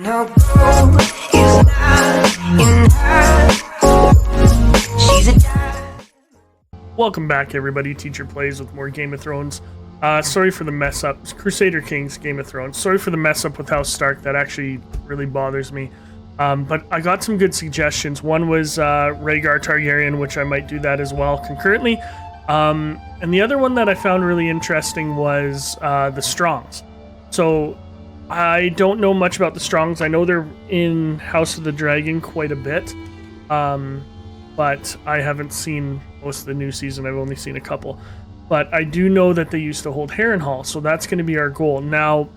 No gold is not in her. She's a diamond. Welcome back, everybody. Teacher Plays with more Game of Thrones. Sorry for the mess up. Crusader Kings, Game of Thrones. Sorry for the mess up with House Stark. That actually really bothers me. But I got some good suggestions. One was Rhaegar Targaryen, which I might do that as well concurrently. And the other one that I found really interesting was the Strongs. So I don't know much about the Strongs. I know they're in House of the Dragon quite a bit. But I haven't seen most of the new season. I've only seen a couple. But I do know that they used to hold Harrenhal, so that's going to be our goal. Now,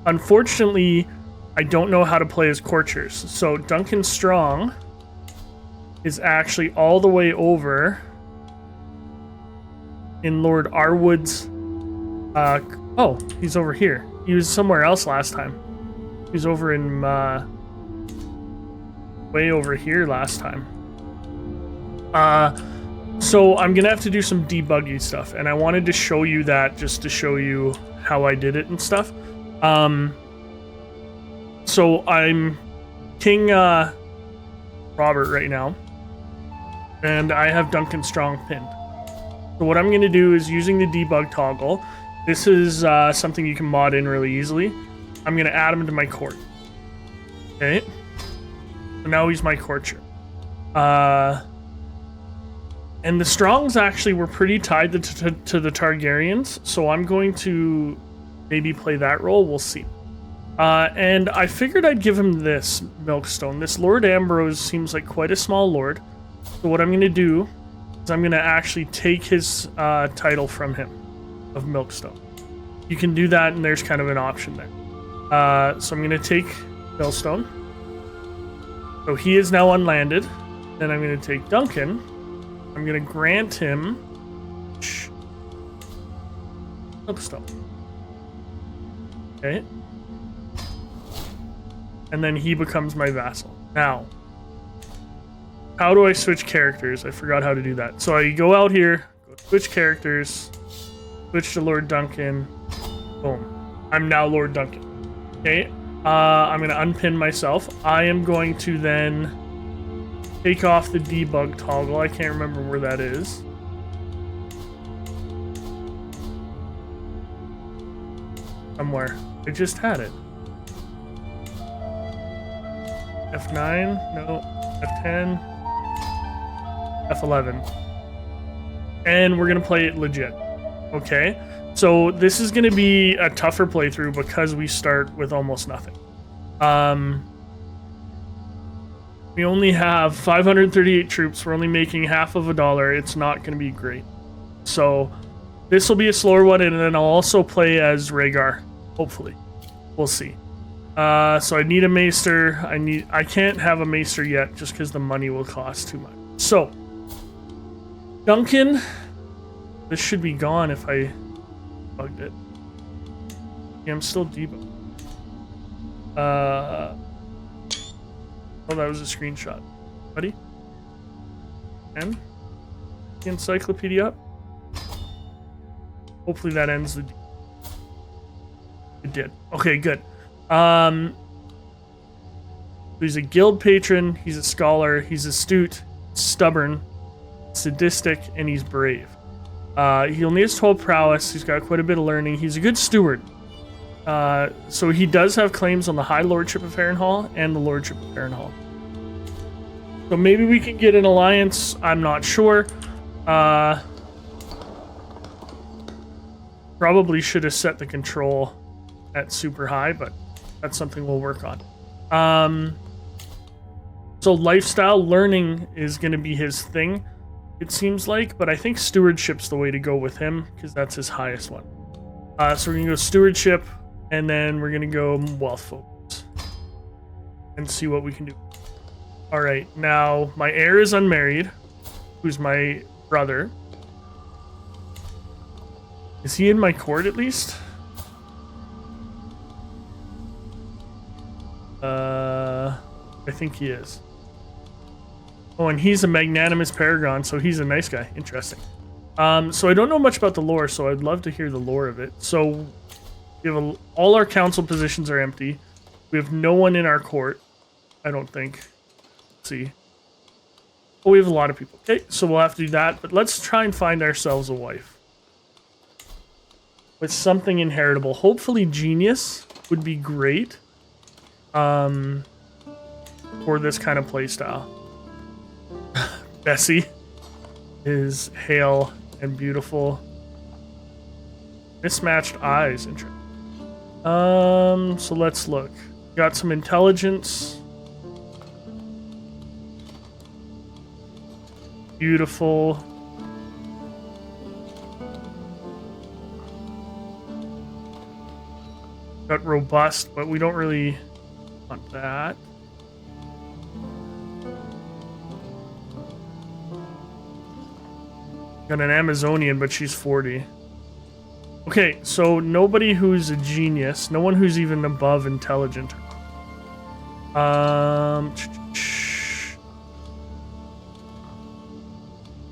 unfortunately, I don't know how to play as courtiers. So Duncan Strong is actually all the way over in Lord Arwood's... oh, he's over here. He was somewhere else last time. He was over in... way over here last time. So I'm gonna have to do some debuggy stuff, and I wanted to show you that just to show you how I did it and stuff. So I'm King Robert right now, and I have Duncan Strong pinned. So what I'm gonna do is using the debug toggle. This is something you can mod in really easily. I'm gonna add him to my court. Okay. So now he's my courtier. And the Strongs actually were pretty tied to the Targaryens, so I'm going to maybe play that role. We'll see. And I figured I'd give him this Milkstone. This Lord Ambrose seems like quite a small lord. So what I'm going to do is I'm going to actually take his title from him of Milkstone. You can do that, and there's kind of an option there. So I'm going to take Millstone. So he is now unlanded. Then I'm going to take Duncan. I'm going to grant him Milkstone. Okay. And then he becomes my vassal. Now, how do I switch characters? I forgot how to do that. So I go out here, go switch characters, switch to Lord Duncan. Boom. I'm now Lord Duncan. Okay. I'm going to unpin myself. I am going to then take off the debug toggle. I can't remember where that is. Somewhere. I just had it. F9? No. F10? F11. And we're going to play it legit. Okay? So this is going to be a tougher playthrough because we start with almost nothing. We only have 538 troops. We're only making half of $1. It's not going to be great. So this will be a slower one, and then I'll also play as Rhaegar. Hopefully. We'll see. So I need a maester. I can't have a maester yet just because the money will cost too much. So Duncan, this should be gone if I bugged it. Yeah, I'm still debugged. Oh, that was a screenshot. Buddy? And the encyclopedia up. Hopefully that ends the... It did. Okay, good. He's a guild patron, he's a scholar, he's astute, stubborn, sadistic, and he's brave. He only has 12 prowess, he's got quite a bit of learning, he's a good steward. So he does have claims on the High Lordship of Harrenhal and the Lordship of Harrenhal. So maybe we can get an alliance, I'm not sure. Probably should have set the control at super high, but that's something we'll work on. So lifestyle learning is going to be his thing, it seems like, but I think stewardship's the way to go with him because that's his highest one. So we're going to go stewardship, and then we're going to go wealth focus and see what we can do. All right, now my heir is unmarried, who's my brother. Is he in my court at least? I think he is. Oh, and he's a magnanimous paragon, so he's a nice guy. Interesting. So I don't know much about the lore, so I'd love to hear the lore of it. So we have all our council positions are empty. We have no one in our court, I don't think. Let's see. Oh, we have a lot of people. Okay, so we'll have to do that, but let's try and find ourselves a wife. With something inheritable. Hopefully genius would be great. For this kind of playstyle. Bessie is hale and beautiful. Mismatched eyes. Interesting. So let's look. Got some intelligence. Beautiful. Got robust, but we don't really want that. Got an Amazonian, but she's 40. Okay, so nobody who's a genius. No one who's even above intelligent.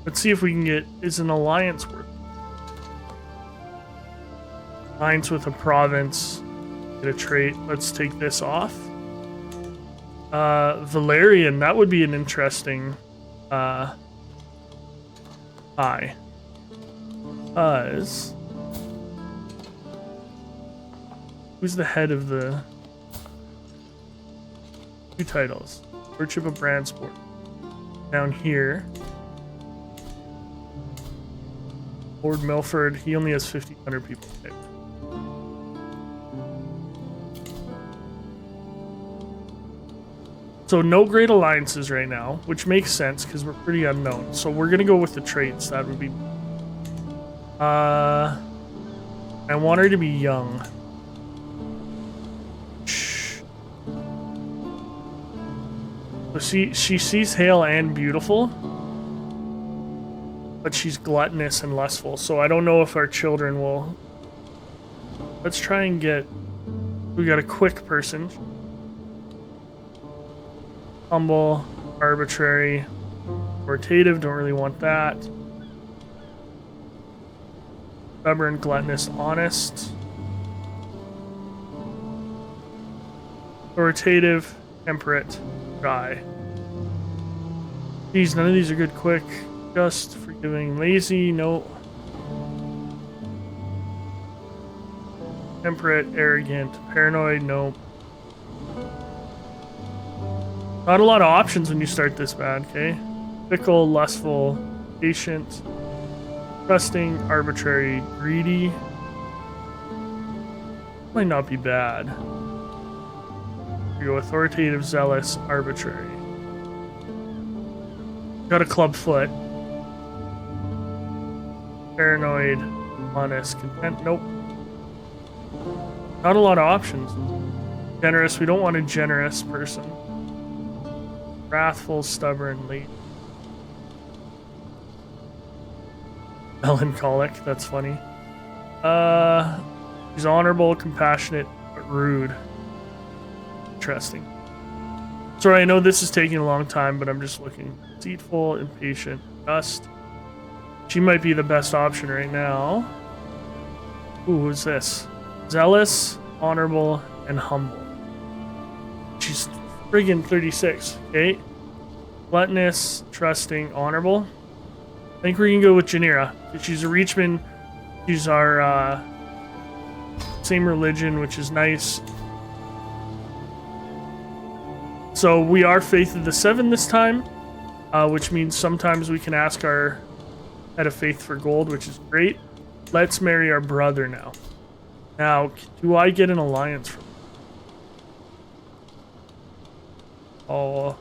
Let's see if we can get... Is an alliance worth? Alliance with a province. Get a trait. Let's take this off. Valerian. That would be an interesting... eye. Because... Who's the head of the... Two titles. Lordship of Brandsport. Down here. Lord Milford, he only has 1,500 people. Okay. So no great alliances right now, which makes sense because we're pretty unknown. So we're gonna go with the traits. That would be... I want her to be young. So she sees hale and beautiful, but she's gluttonous and lustful. So I don't know if our children will. Let's try and get. We got a quick person. Humble, arbitrary, authoritative. Don't really want that. Stubborn, gluttonous, honest, authoritative, temperate. Guy. Geez, none of these are good quick. Just forgiving, lazy, no. Temperate, arrogant, paranoid, no. Not a lot of options when you start this bad, okay? Fickle, lustful, patient, trusting, arbitrary, greedy. Might not be bad. Go authoritative, zealous, arbitrary. Got a club foot. Paranoid, honest, content. Nope. Not a lot of options. Generous. We don't want a generous person. Wrathful, stubborn, late. Melancholic. That's funny. He's honorable, compassionate, but rude. Interesting. Sorry, I know this is taking a long time, but I'm just looking. Deceitful, impatient, just. She might be the best option right now. Ooh, who's this? Zealous, honorable, and humble. She's friggin' 36. Okay. Gluttonous, trusting, honorable. I think we can go with Janira. She's a Reachman. She's our same religion, which is nice. So we are Faith of the Seven this time, which means sometimes we can ask our head of faith for gold, which is great. Let's marry our brother now. Now, do I get an alliance from him? Oh,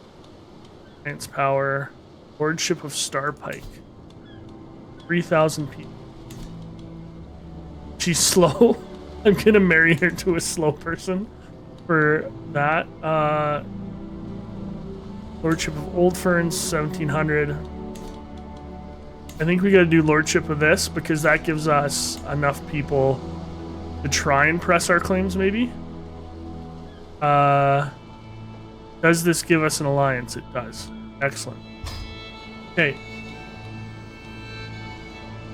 alliance power, Lordship of Starpike, 3,000 people. She's slow. I'm gonna marry her to a slow person for that. Lordship of Old Ferns, 1,700. I think we gotta do Lordship of this because that gives us enough people to try and press our claims, maybe. Does this give us an alliance? It does. Excellent. Okay.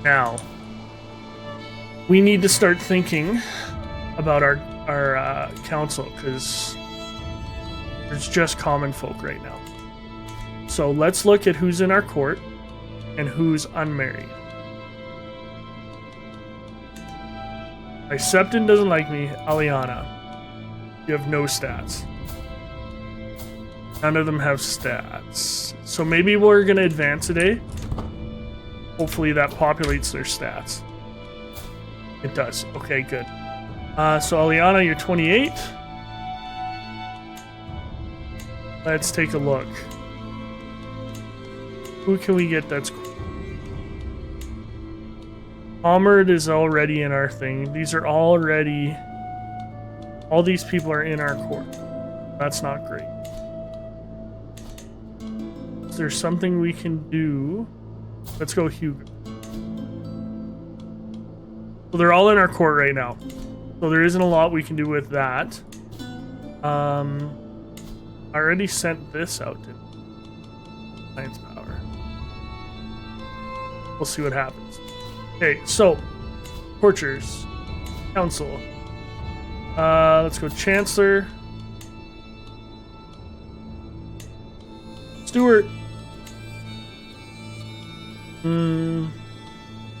Now, we need to start thinking about our council because There's just common folk right now. So let's look at who's in our court and who's unmarried. My Septon doesn't like me. Aliana, you have no stats. None of them have stats. So maybe we're going to advance today. Hopefully that populates their stats. It does. Okay, good. So Aliana, you're 28. Let's take a look. Who can we get that's... Armored is already in our thing. These are already... All these people are in our court. That's not great. Is there something we can do? Let's go Hugo. So they're all in our court right now. So there isn't a lot we can do with that. I already sent this out to Science Power. We'll see what happens. Okay, so Tortures. Council. Let's go Chancellor. Stewart.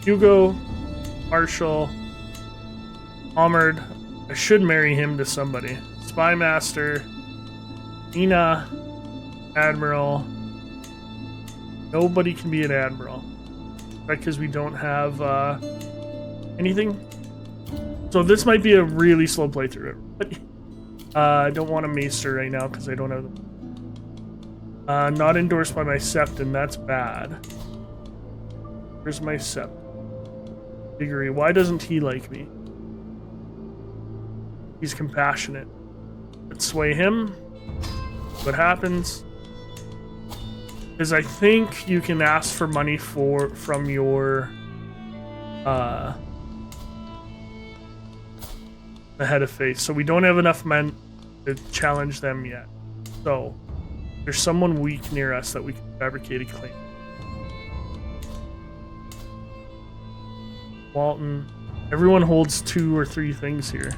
Hugo. Marshall. Armored. I should marry him to somebody. Spy Master. Nina. Admiral. Nobody can be an admiral. Because we don't have anything. So this might be a really slow playthrough. I don't want a maester right now because I don't have them. Not endorsed by my Septon. That's bad. Where's my Septon? Diggory. Why doesn't he like me? He's compassionate. Let's sway him. What happens is I think you can ask for money from your the head of faith. So we don't have enough men to challenge them yet. So there's someone weak near us that we can fabricate a claim. Walton. Everyone holds 2 or 3 things here.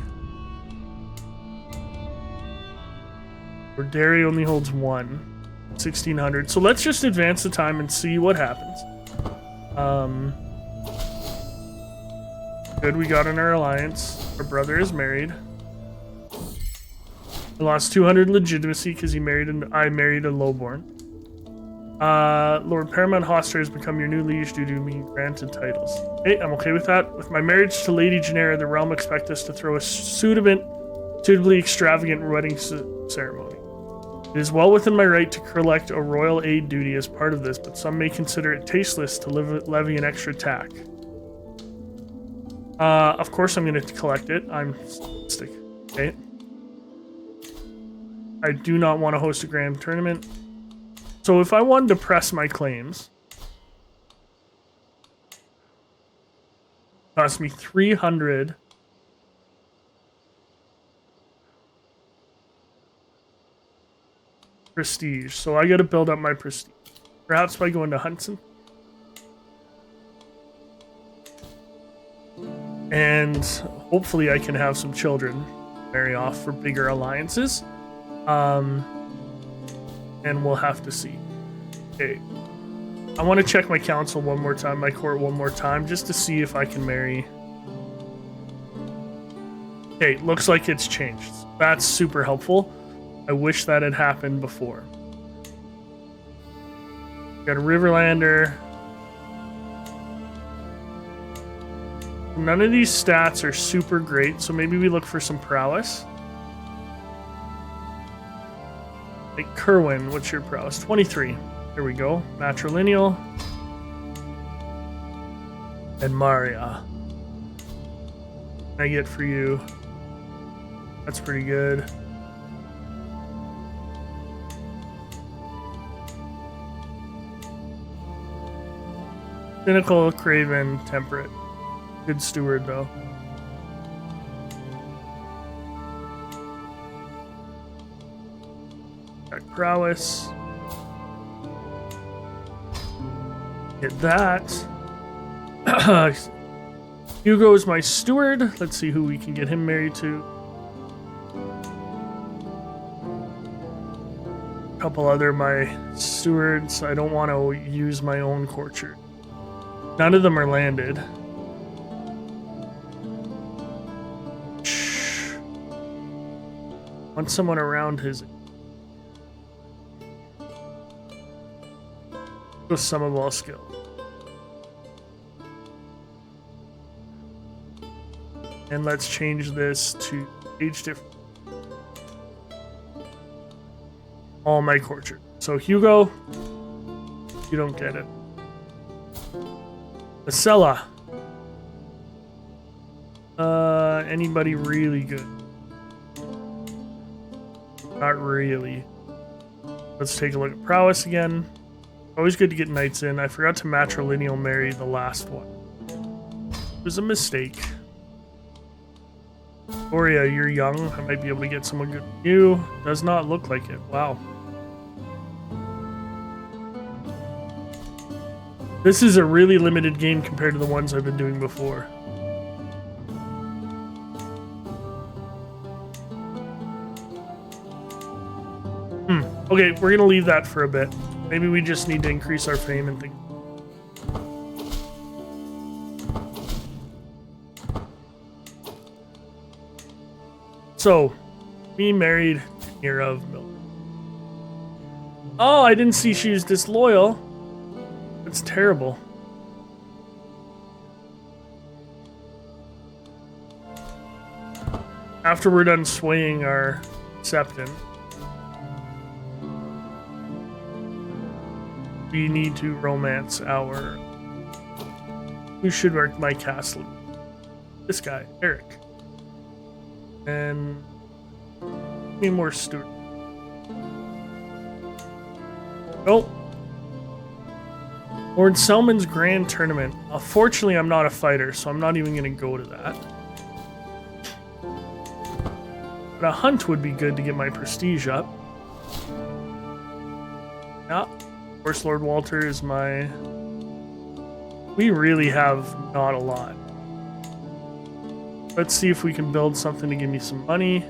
Or Derry only holds 1. 1600. So let's just advance the time and see what happens. Good, we got in our alliance. Our brother is married. I lost 200 legitimacy because I married a lowborn. Lord Paramount Hoster has become your new liege due to being granted titles. Hey, I'm okay with that. With my marriage to Lady Genera, the realm expects us to throw a suitably extravagant wedding ceremony. It is well within my right to collect a royal aid duty as part of this, but some may consider it tasteless to levy an extra tax. Of course I'm going to collect it. I'm stick. Okay. I do not want to host a grand tournament. So if I wanted to press my claims, it cost me 300. Prestige. So I got to build up my prestige. Perhaps by going to Hudson. And hopefully I can have some children marry off for bigger alliances. And we'll have to see. Okay. I want to check my council one more time, my court one more time, just to see if I can marry. Okay, looks like it's changed. That's super helpful. I wish that had happened before. Got a Riverlander. None of these stats are super great, so maybe we look for some prowess. Like Kerwin, what's your prowess? 23. There we go. Matrilineal. And Maria. What can I get for you? That's pretty good. Cynical, Craven, Temperate. Good steward, though. Got prowess. Get that. Hugo is my steward. Let's see who we can get him married to. couple other my stewards. I don't want to use my own courtier. None of them are landed. Want someone around his. With some of all skill. And let's change this to age difference. All my courtier. So Hugo, you don't get it. Marcella. Anybody really good? Not really. Let's take a look at prowess again. Always good to get knights in. I forgot to matrilineal marry the last one. It was a mistake. Gloria, you're young. I might be able to get someone good with you. Does not look like it. Wow. This is a really limited game compared to the ones I've been doing before. Okay, we're gonna leave that for a bit. Maybe we just need to increase our fame and things. So, we married Near of Milk. Oh, I didn't see she was disloyal. That's terrible. After we're done swaying our septon, we need to romance our... Who should work my castle? This guy, Eric. And... Give me more Stuart. Oh. Lord Selman's Grand Tournament. Unfortunately, I'm not a fighter, so I'm not even going to go to that. But a hunt would be good to get my prestige up. Yeah. Of course, Lord Walter is my... We really have not a lot. Let's see if we can build something to give me some money.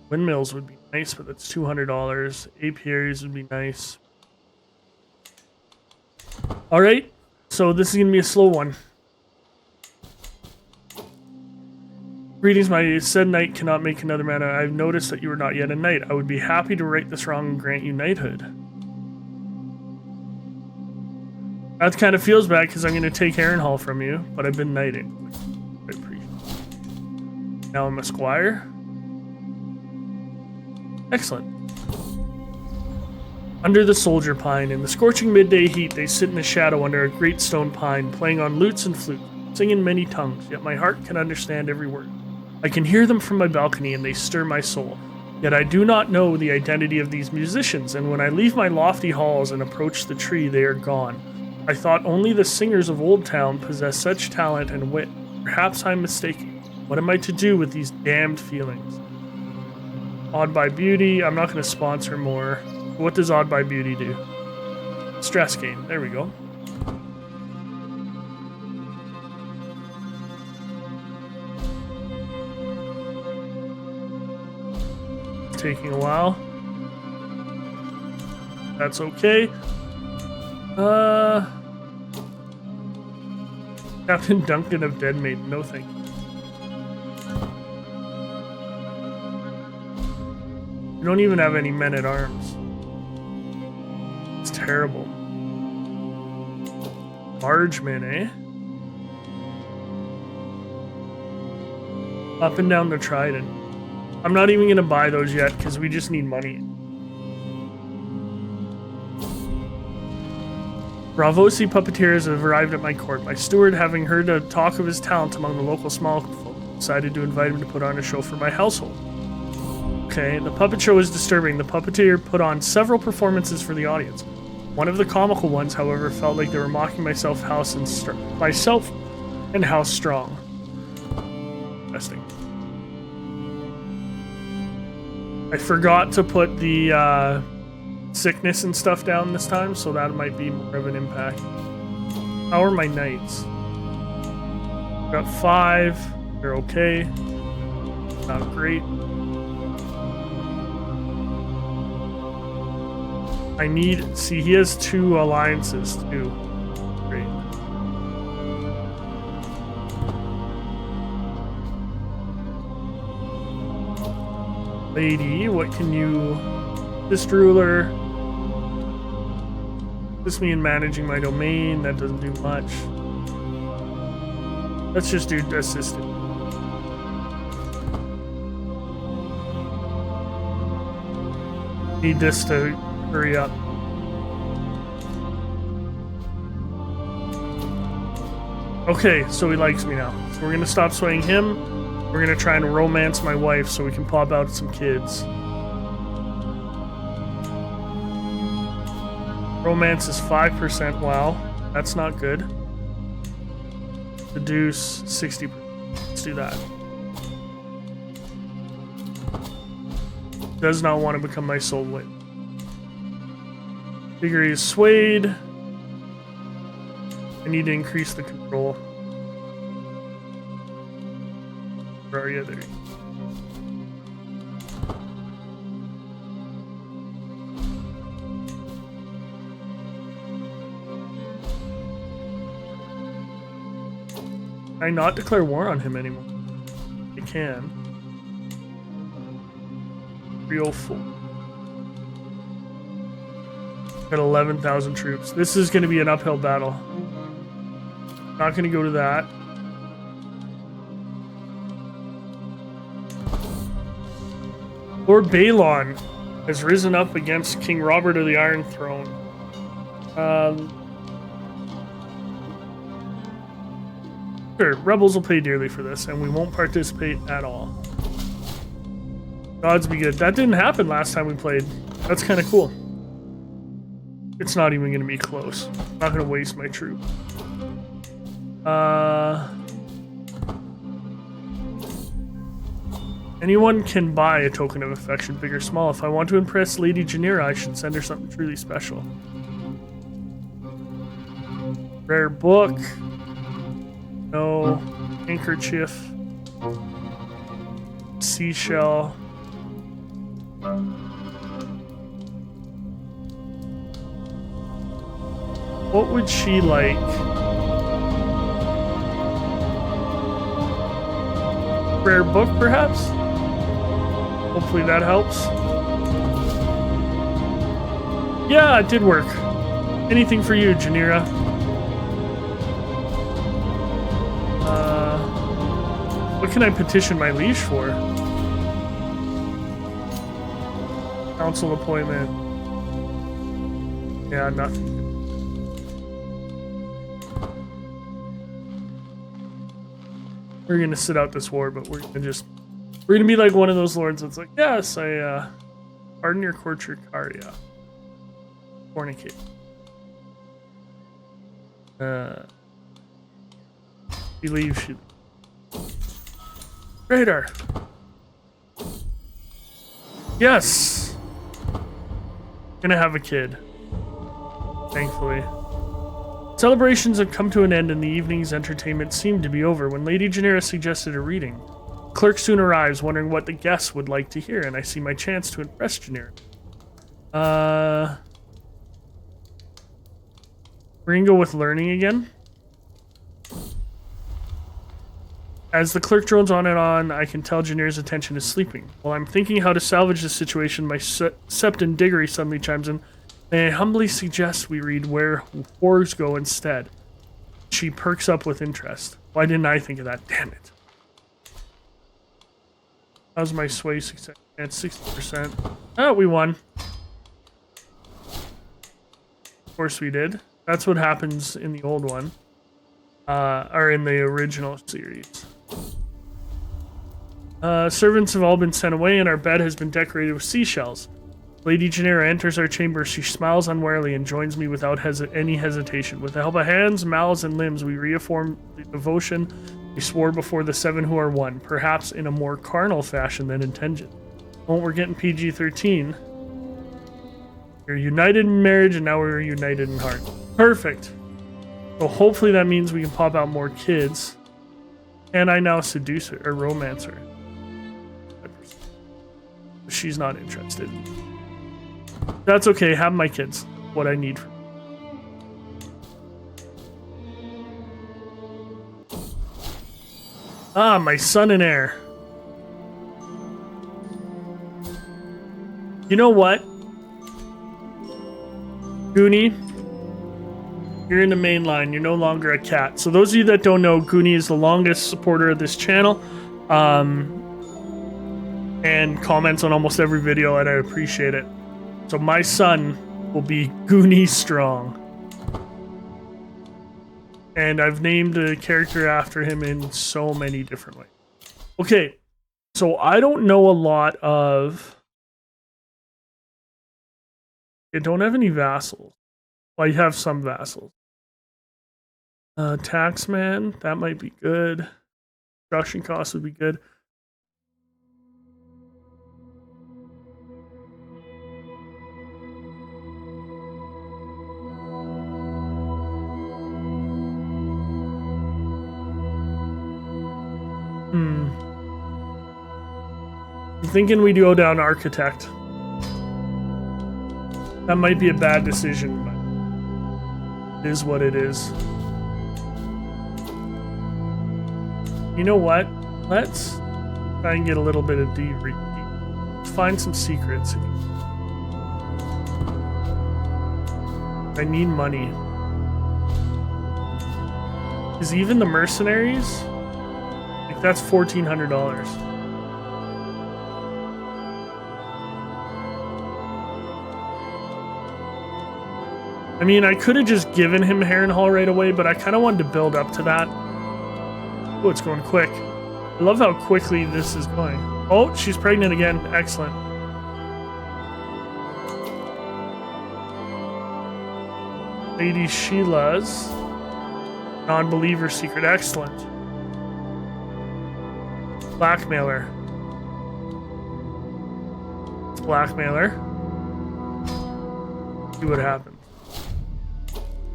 Windmills would be nice, but that's $200. Apiaries would be nice. Alright, so this is going to be a slow one. Greetings, my said knight cannot make another man. I've noticed that you are not yet a knight. I would be happy to right this wrong and grant you knighthood. That kind of feels bad because I'm going to take Harrenhal from you, but I've been knighting. I appreciate it. Now I'm a squire. Excellent. Under the soldier pine, in the scorching midday heat, they sit in the shadow under a great stone pine, playing on lutes and flutes, sing in many tongues, yet my heart can understand every word. I can hear them from my balcony, and they stir my soul. Yet I do not know the identity of these musicians, and when I leave my lofty halls and approach the tree, they are gone. I thought only the singers of Old Town possess such talent and wit. Perhaps I'm mistaken. What am I to do with these damned feelings? Odd by Beauty. I'm not going to sponsor more. What does Odd by Beauty do? Stress gain. There we go. It's taking a while. That's okay. Captain Duncan of Dead Maiden. No thank you. We don't even have any men at arms. It's terrible. Bargemen, eh? Up and down the Trident. I'm not even going to buy those yet because we just need money. Bravosi puppeteers have arrived at my court. My steward, having heard a talk of his talent among the local small folk, decided to invite him to put on a show for my household. Okay, the puppet show is disturbing. The puppeteer put on several performances for the audience. One of the comical ones, however, felt like they were mocking myself and how strong. Interesting. I forgot to put the sickness and stuff down this time, so that might be more of an impact. How are my knights? Got 5. They're okay. not great. I need, see, he has 2 alliances too. Great. Lady, what can you, assist ruler, assist me in managing my domain, that doesn't do much. Let's just do assistant. Need this to hurry up. Okay, so he likes me now. So we're gonna stop swaying him. We're gonna try and romance my wife so we can pop out some kids. Romance is 5%. Wow, that's not good. Seduce 60%. Let's do that. Does not want to become my soul wit. Figure he is swayed. I need to increase the control. Where are you? There. Can I not declare war on him anymore? I can. 304. Got 11,000 troops. This is going to be an uphill battle. Not going to go to that. Lord Balon has risen up against King Robert of the Iron Throne. Sure, rebels will pay dearly for this, and we won't participate at all. Gods be good. That didn't happen last time we played. That's kind of cool. It's not even going to be close. I'm not going to waste my troop. Anyone can buy a token of affection, big or small. If I want to impress Lady Janira, I should send her something truly special. Rare book. No. Handkerchief. Seashell. What would she like? Rare book, perhaps? Hopefully that helps. Yeah, it did work. Anything for you, Janira. What can I petition my liege for? Council appointment. Yeah, nothing. We're gonna sit out this war, but we're gonna be like one of those lords that's like, yes, I pardon your courtier Caria. Fornicate. She leaves. Crusader. Yes. Gonna have a kid. Thankfully. Celebrations have come to an end and the evening's entertainment seemed to be over when Lady Janira suggested a reading. Clerk soon arrives, wondering what the guests would like to hear, and I see my chance to impress Janira. We're gonna go with learning again. As the clerk drones on and on, I can tell Janira's attention is sleeping. While I'm thinking how to salvage the situation, my Septon Diggory suddenly chimes in. May I humbly suggest we read Where Whores Go instead? She perks up with interest. Why didn't I think of that? Damn it. How's my sway success? At 60%. Oh, we won. Of course we did. That's what happens in the old one. Or in the original series. Servants have all been sent away and our bed has been decorated with seashells. Lady Janira enters our chamber. She smiles unwarily and joins me without any hesitation. With the help of hands, mouths, and limbs, we reaffirm the devotion we swore before the 7 who are one, perhaps in a more carnal fashion than intended. Well, we're getting PG-13. We're united in marriage, and now we're united in heart. Perfect. So hopefully that means we can pop out more kids. And I now seduce her, or romance her. she's not interested. That's okay. Have my kids. What I need. Ah, my son and heir. You know what? Goonie, you're in the main line. You're no longer a cat. So those of you that don't know, Goonie is the longest supporter of this channel. And comments on almost every video, and I appreciate it. So my son will be Goonie Strong. And I've named a character after him in so many different ways. Okay, so I don't know a lot of... I don't have any vassals. Well, you have some vassals. Taxman, that might be good. Construction costs would be good. I'm thinking we go down architect. That might be a bad decision, but it is what it is. You know what? Let's try and get a little bit of Let's find some secrets. I need money. Is even the mercenaries? Like, that's $1,400. I mean, I could have just given him Harrenhal right away, but I kind of wanted to build up to that. Oh, it's going quick. I love how quickly this is going. Oh, she's pregnant again. Excellent. Lady Sheila's non-believer secret. Excellent. Blackmailer. It's blackmailer. See what happens.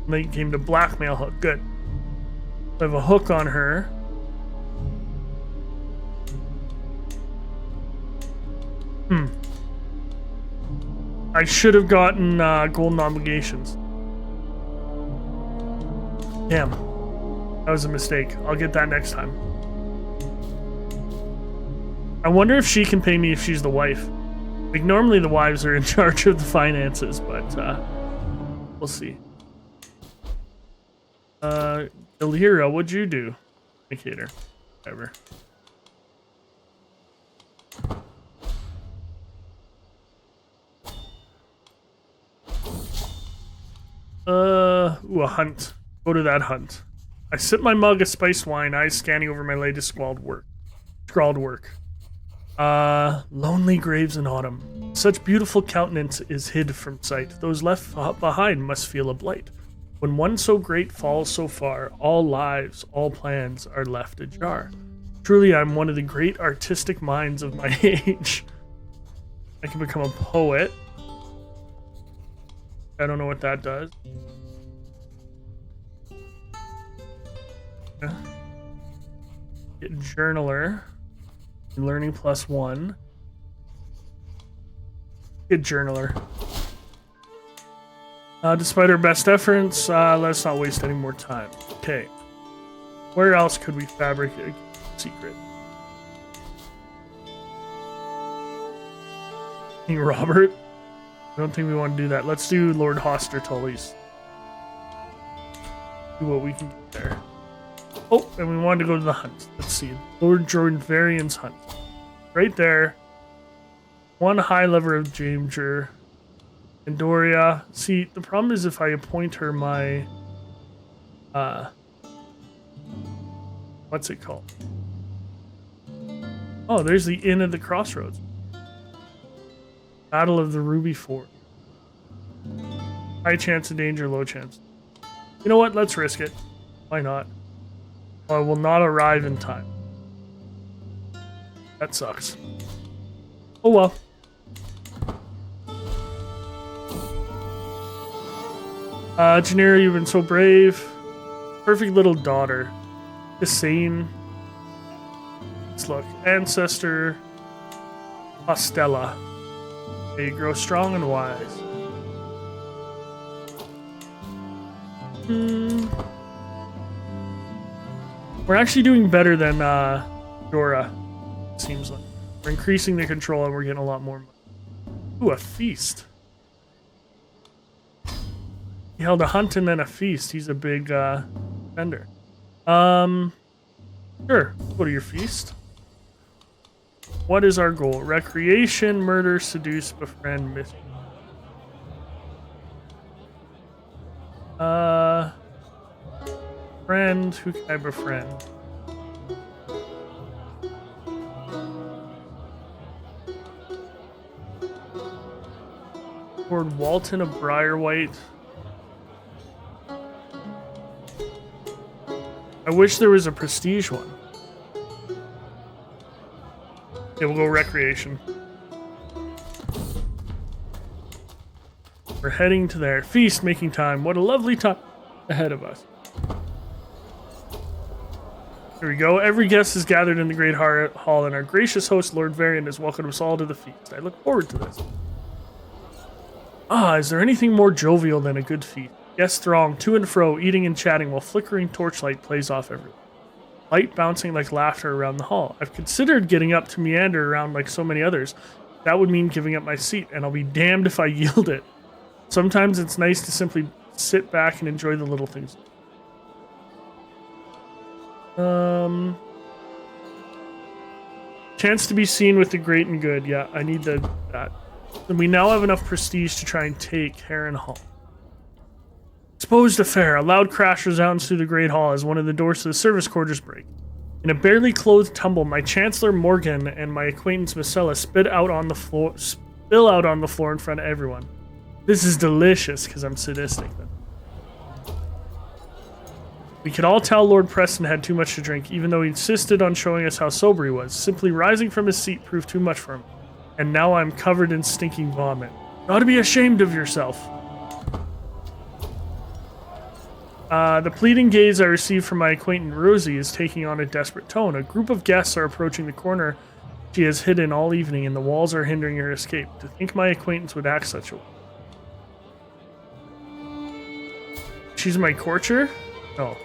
They came to blackmail hook. Good. I have a hook on her. I should have gotten golden obligations. Damn. That was a mistake. I'll get that next time. I wonder if she can pay me if she's the wife. Like, normally the wives are in charge of the finances, but we'll see. Illyria, what'd you do? Indicator. Whatever. Ooh, a hunt. Go to that hunt. I sip my mug of spiced wine, eyes scanning over my latest scrawled work. Lonely graves in autumn. Such beautiful countenance is hid from sight. Those left behind must feel a blight. When one so great falls so far, all lives, all plans are left ajar. Truly, I'm one of the great artistic minds of my age. I can become a poet. I don't know what that does. Get journaler. Learning +1. Get journaler. Despite our best efforts, let's not waste any more time. Okay. Where else could we fabricate a secret? King Robert? I don't think we want to do that. Let's do Lord Hoster Tully's. Do what we can get there. Oh, and we wanted to go to the hunt. Let's see. Lord Jordan Varian's hunt. Right there. One high lever of Jameser. And Doria. See, the problem is if I appoint her my... what's it called? Oh, there's the Inn at the Crossroads. Battle of the Ruby Ford. High chance of danger, low chance. You know what? Let's risk it. Why not? I will not arrive in time. That sucks. Oh well. Janira, you've been so brave. Perfect little daughter. Insane. Let's look. Ancestor. Pastella. They grow strong and wise. We're actually doing better than Dora, seems like. We're increasing the control and we're getting a lot more money. Ooh, a feast. He held a hunt and then a feast. He's a big vendor. Sure, go to your feast. What is our goal? Recreation, murder, seduce, befriend, mischief. Friend, who can I befriend? Lord Walton of Briarwhite. I wish there was a prestige one. Yeah, we'll go recreation. We're heading to their feast, making time. What a lovely time ahead of us. Here we go. Every guest is gathered in the great hall, and our gracious host, Lord Varian, has welcomed us all to the feast. I look forward to this. Ah, is there anything more jovial than a good feast? Guests throng to and fro, eating and chatting while flickering torchlight plays off everywhere. Light bouncing like laughter around the hall. I've considered getting up to meander around like so many others. That would mean giving up my seat, and I'll be damned if I yield it. Sometimes it's nice to simply sit back and enjoy the little things. Chance to be seen with the great and good. Yeah, I need that. And we now have enough prestige to try and take Harrenhal. Exposed affair. A loud crash resounds through the great hall as one of the doors to the service quarters break. In a barely clothed tumble, my Chancellor Morgan and my acquaintance Marcella spill out on the floor in front of everyone. This is delicious because I'm sadistic. We could all tell Lord Preston had too much to drink, even though he insisted on showing us how sober he was. Simply rising from his seat proved too much for him. And now I'm covered in stinking vomit. You ought to be ashamed of yourself. The pleading gaze I received from my acquaintance Rosie is taking on a desperate tone. A group of guests are approaching the corner she has hidden all evening, and the walls are hindering her escape. To think my acquaintance would act such a way. She's my courtier? Oh.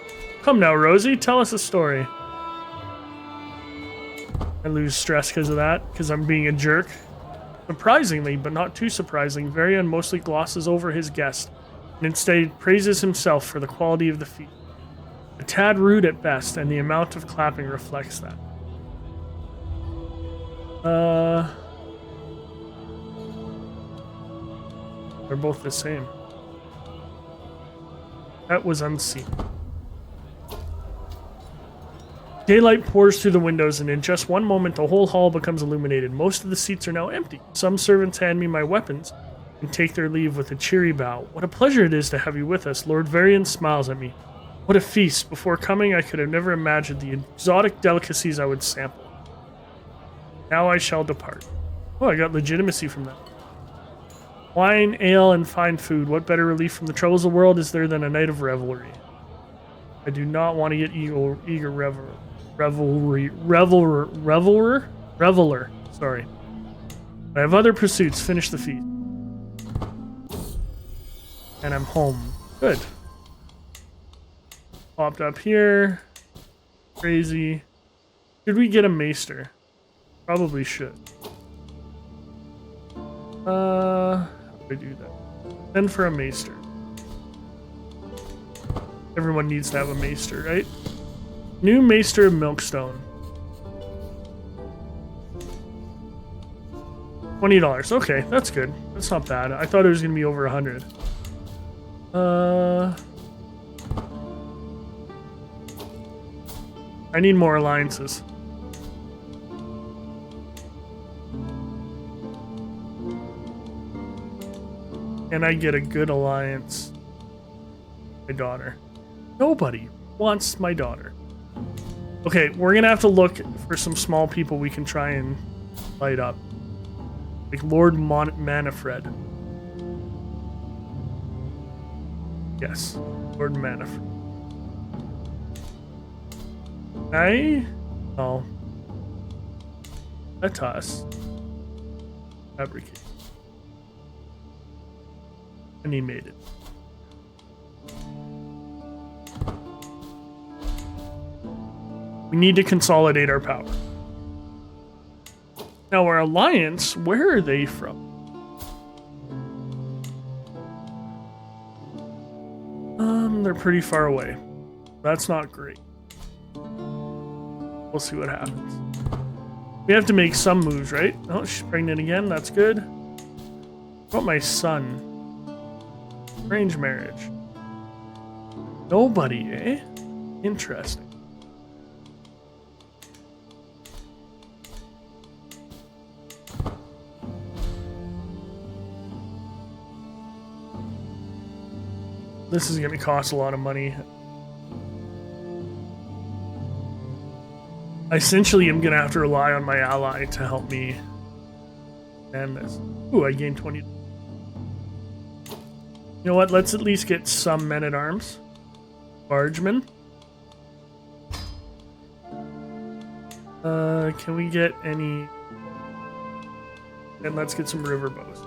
Come now, Rosie, tell us a story. I lose stress because of that, because I'm being a jerk. Surprisingly, but not too surprising, Varian mostly glosses over his guest, and instead praises himself for the quality of the feast. A tad rude at best, and the amount of clapping reflects that. They're both the same. That was unseen. Daylight pours through the windows, and in just one moment, the whole hall becomes illuminated. Most of the seats are now empty. Some servants hand me my weapons and take their leave with a cheery bow. What a pleasure it is to have you with us. Lord Varian smiles at me. What a feast. Before coming, I could have never imagined the exotic delicacies I would sample. Now I shall depart. Oh, I got legitimacy from that. Wine, ale, and fine food. What better relief from the troubles of the world is there than a night of revelry? I do not want to get eager reveler. Sorry. I have other pursuits. Finish the feast. And I'm home. Good. Popped up here. Crazy. Should we get a maester? Probably should. How do I do that? Send for a maester. Everyone needs to have a maester, right? New maester of Milkstone. $20. Okay, that's good. That's not bad. I thought it was going to be over 100. I need more alliances. Can I get a good alliance? My daughter. Nobody wants my daughter. Okay, we're gonna have to look for some small people we can try and light up. Like Lord Manfred. Yes, Lord Manfred. Oh. Let us fabricate. And he made it. We need to consolidate our power. Now our alliance, where are they from? They're pretty far away. That's not great. We'll see what happens. We have to make some moves, right? Oh, she's pregnant again. That's good. What about my son? Arranged marriage. Nobody, eh? Interesting. This is going to cost a lot of money. I essentially am going to have to rely on my ally to help me end this. Ooh, I gained 20. You know what? Let's at least get some men-at-arms. Bargemen. Can we get any... And let's get some river bows.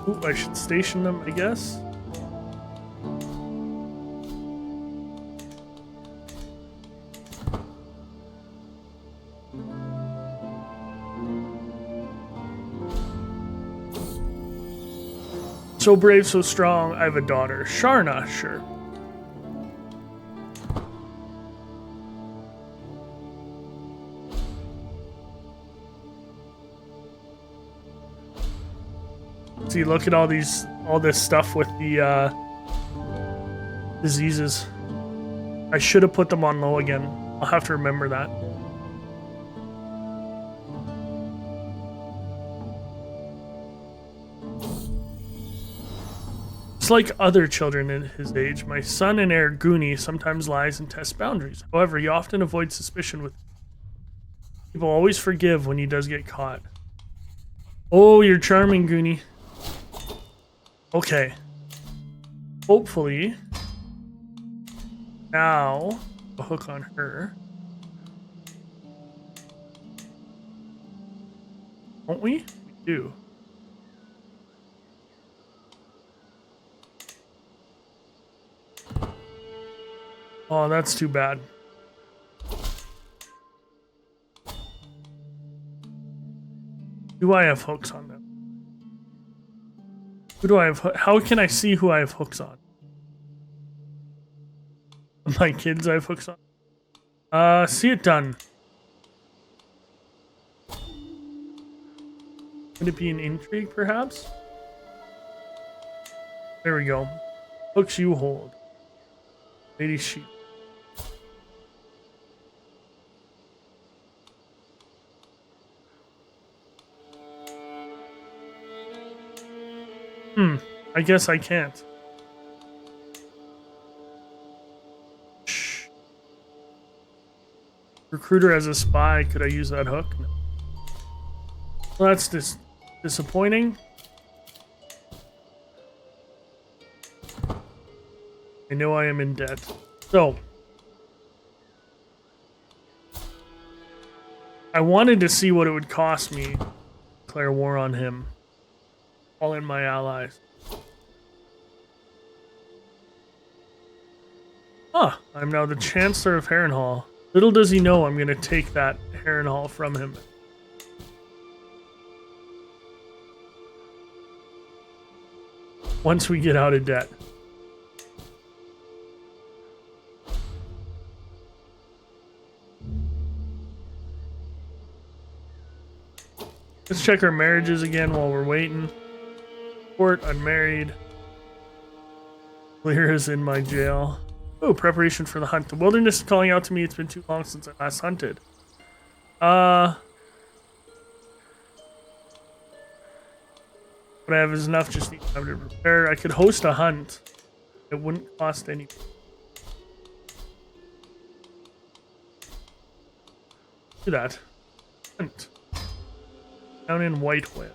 Ooh, I should station them, I guess. So brave, so strong. I have a daughter. Sharna, sure. See, look at all this stuff with the diseases. I should have put them on low again. I'll have to remember that. Just like other children in his age, my son and heir Goonie sometimes lies and tests boundaries. However, he often avoids suspicion with people. Always forgive when he does get caught. Oh, you're charming, Goonie. Okay. Hopefully, now a hook on her. Won't we? We do. Oh, that's too bad. Do I have hooks on them? Who do I have? How can I see who I have hooks on? My kids I have hooks on. See it done. Would it be an intrigue, perhaps? There we go. Hooks you hold. Lady sheep. I guess I can't. Shh. Recruiter as a spy. Could I use that hook? No. Well, that's disappointing. I know I am in debt. So, I wanted to see what it would cost me to declare war on him. All in my allies. Ah, I'm now the Chancellor of Harrenhal. Little does he know I'm going to take that Harrenhal from him. Once we get out of debt. Let's check our marriages again while we're waiting. Court, unmarried. Clear is in my jail. Oh, preparation for the hunt. The wilderness is calling out to me. It's been too long since I last hunted. What I have is enough. Just need time to prepare. I could host a hunt. It wouldn't cost any. Do that. Hunt. Down in White Whale.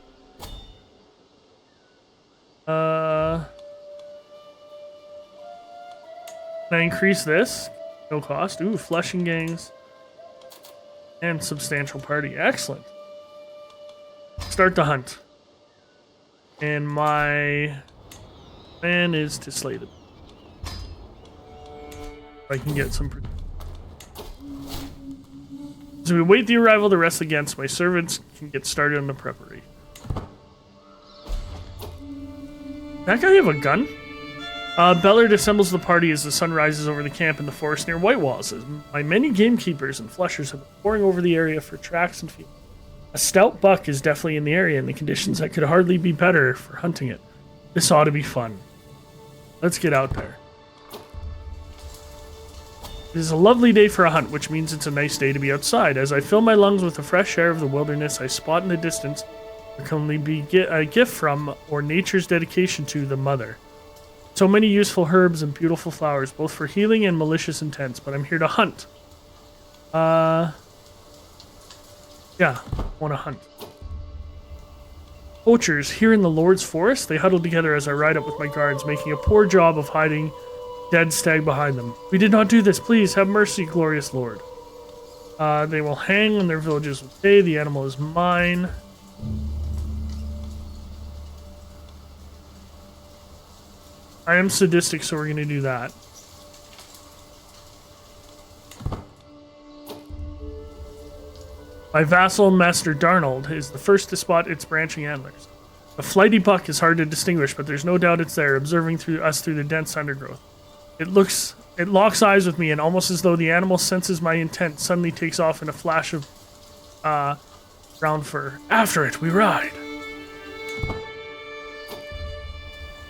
Can I increase this? No cost. Ooh, Flushing Gangs. And substantial party. Excellent. Start the hunt. And my plan is to slay them. If I can get some... As we await the arrival of the rest against, my servants can get started on the preparation. That guy have a gun? Bellard assembles the party as the sun rises over the camp in the forest near White Walls. As my many gamekeepers and flushers have been pouring over the area for tracks and feed. A stout buck is definitely in the area, and the conditions that could hardly be better for hunting it. This ought to be fun. Let's get out there. It is a lovely day for a hunt, which means it's a nice day to be outside. As I fill my lungs with the fresh air of the wilderness, I spot in the distance what can only be a gift from, or nature's dedication to, the mother. So many useful herbs and beautiful flowers, both for healing and malicious intents, but I'm here to hunt. Yeah, want to hunt. Poachers, here in the Lord's Forest, they huddle together as I ride up with my guards, making a poor job of hiding dead stag behind them. We did not do this, please, have mercy, glorious Lord. They will hang on their villages with day, the animal is mine. I am sadistic, so we're going to do that. My vassal, Master Darnold, is the first to spot its branching antlers. The flighty buck is hard to distinguish, but there's no doubt it's there, observing through the dense undergrowth. It locks eyes with me, and almost as though the animal senses my intent, suddenly takes off in a flash of brown fur. After it, we ride.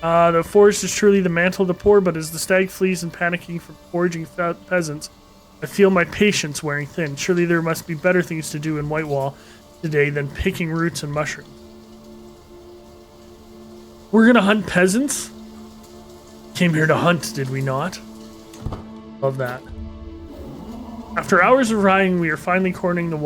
The forest is truly the mantle of the poor, but as the stag flees and panicking from foraging peasants, I feel my patience wearing thin. Surely there must be better things to do in Whitewall today than picking roots and mushrooms. We're gonna hunt peasants? Came here to hunt, did we not? Love that. After hours of riding, we are finally cornering the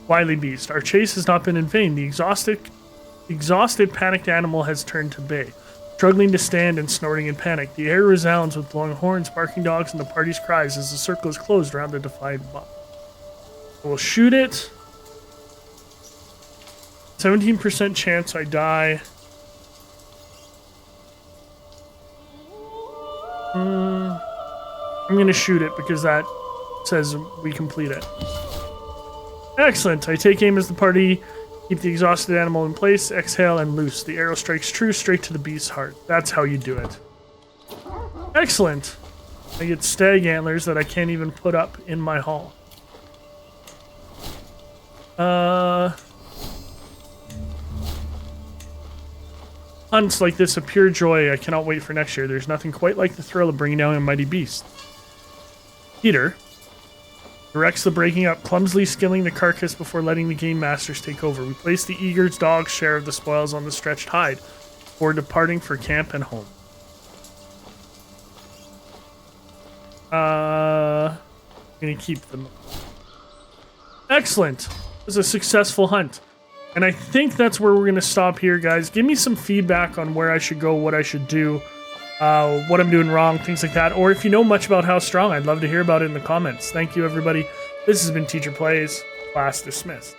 wily beast. Our chase has not been in vain. The exhausted, panicked animal has turned to bay. Struggling to stand and snorting in panic, the air resounds with blowing horns, barking dogs, and the party's cries as the circle is closed around the defiant buck. We'll shoot it. 17% chance I die. I'm going to shoot it because that says we complete it. Excellent. I take aim as the party. Keep the exhausted animal in place, exhale, and loose. The arrow strikes true straight to the beast's heart. That's how you do it. Excellent. I get stag antlers that I can't even put up in my hall. Hunts like this a pure joy. I cannot wait for next year. There's nothing quite like the thrill of bringing down a mighty beast. Peter directs the breaking up, clumsily skilling the carcass before letting the game masters take over. We place the eager dog's share of the spoils on the stretched hide before departing for camp and home. I'm gonna keep them. Excellent. It was a successful hunt. And I think that's where we're gonna stop here, guys. Give me some feedback on where I should go, what I should do, what I'm doing wrong, things like that. Or if you know much about How Strong, I'd love to hear about it in the comments. Thank you, everybody. This has been Teacher Plays. Class dismissed.